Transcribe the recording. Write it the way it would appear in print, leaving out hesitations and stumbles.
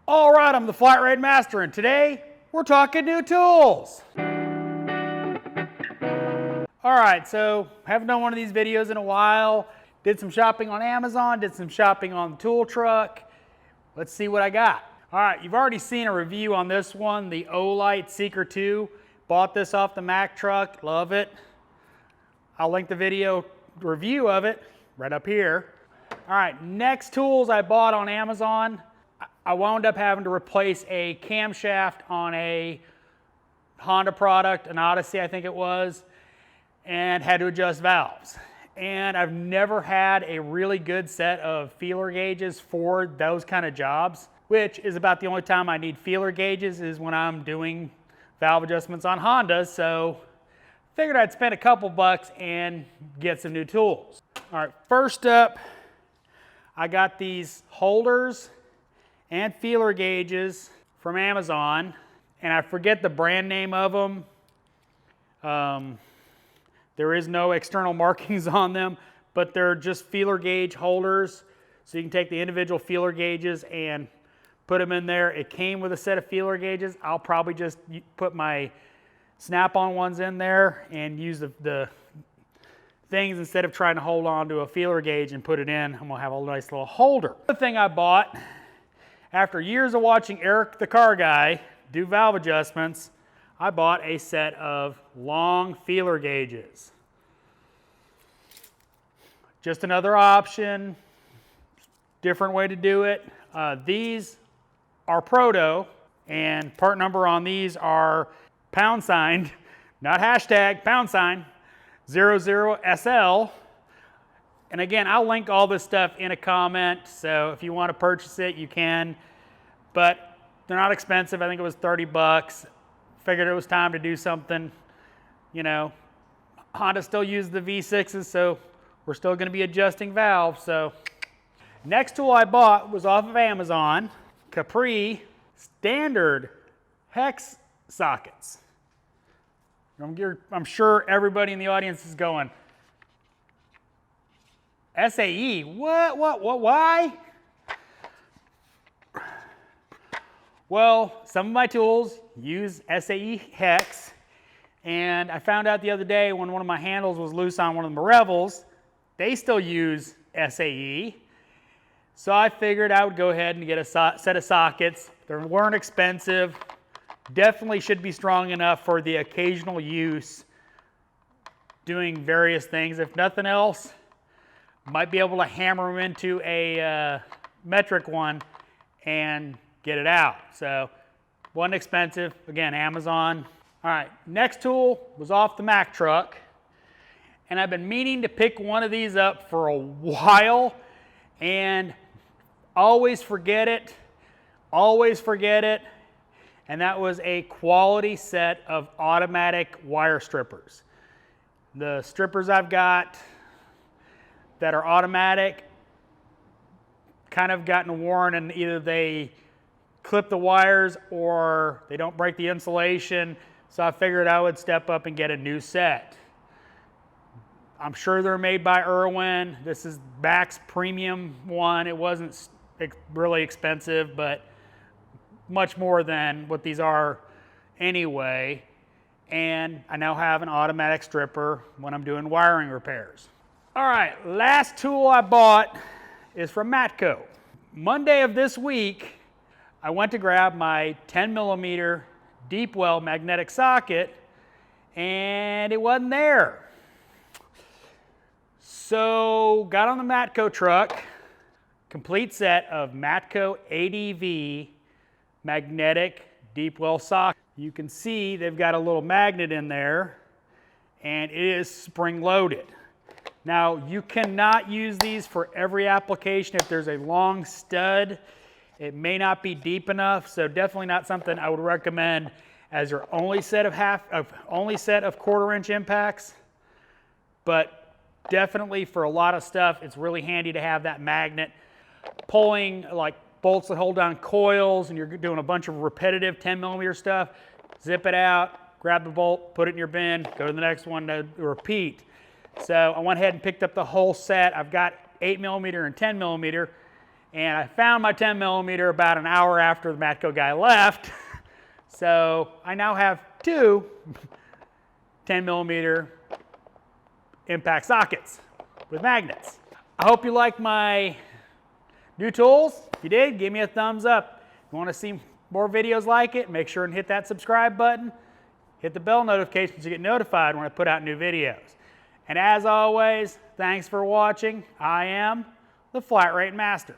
All right, I'm the flatratemaster, and today we're talking new tools. All right, so haven't done one of these videos in a while. Did some shopping on Amazon, did some shopping on the tool truck. Let's see what I got. All right, you've already seen a review on this one, the Olight Seeker 2. Bought this off the Mack truck, love it. I'll link the video review of it right up here. All right, next tools I bought on Amazon. I wound up having to replace a camshaft on a Honda product, an Odyssey I think it was, and had to adjust valves. And I've never had a really good set of feeler gauges for those kind of jobs, which is about the only time I need feeler gauges is when I'm doing valve adjustments on Hondas. So figured I'd spend a couple bucks and get some new tools. All right, first up, I got these holders and feeler gauges from Amazon, and I forget the brand name of them. There is no external markings on them, but they're just feeler gauge holders. So you can take the individual feeler gauges and put them in there. It came with a set of feeler gauges. I'll probably just put my snap-on ones in there and use the things instead of trying to hold on to a feeler gauge and put it in. I'm gonna have a nice little holder. The thing I bought, after years of watching Eric the car guy do valve adjustments, I bought a set of long feeler gauges. Just another option, different way to do it. These are Proto, and part number on these are #, not hashtag, #00SL. And again, I'll link all this stuff in a comment, so if you want to purchase it, you can. But they're not expensive. I think it was 30 bucks. Figured it was time to do something. You know, Honda still uses the V6s, so we're still going to be adjusting valves. So next tool I bought was off of Amazon, Capri standard hex sockets. I'm sure everybody in the audience is going, SAE, what, why? Well, some of my tools use SAE hex, and I found out the other day when one of my handles was loose on one of the Marevels, they still use SAE. So I figured I would go ahead and get a set of sockets. They weren't expensive. Definitely should be strong enough for the occasional use doing various things. If nothing else, might be able to hammer them into a metric one and get it out. So wasn't expensive. Again, Amazon. All right, next tool was off the Mack truck, and I've been meaning to pick one of these up for a while and always forget it, and that was a quality set of automatic wire strippers. The strippers I've got that are automatic kind of gotten worn, and either they clip the wires or they don't break the insulation, so I figured I would step up and get a new set. I'm sure they're made by Irwin. This is Mack's premium one. It wasn't really expensive, but much more than what these are anyway. And I now have an automatic stripper when I'm doing wiring repairs. All right, last tool I bought is from Matco. Monday of this week, I went to grab my 10mm deep well magnetic socket, and it wasn't there. So got on the Matco truck, complete set of Matco ADV magnetic deep well socket. You can see they've got a little magnet in there, and it is spring loaded. Now, you cannot use these for every application. If there's a long stud, it may not be deep enough, so definitely not something I would recommend as your only set of quarter-inch impacts. But definitely for a lot of stuff, it's really handy to have that magnet. Pulling like bolts that hold down coils, and you're doing a bunch of repetitive 10mm stuff, zip it out, grab the bolt, put it in your bin, go to the next one to repeat. So I went ahead and picked up the whole set. I've got 8mm and 10mm, And I found my 10 millimeter about an hour after the Matco guy left. So I now have two 10 millimeter impact sockets with magnets. I hope you like my new tools. If you did, give me a thumbs up. If you want to see more videos like it, make sure and hit that subscribe button. Hit the bell notification to get notified when I put out new videos. And as always, thanks for watching. I am the Flat Rate Master.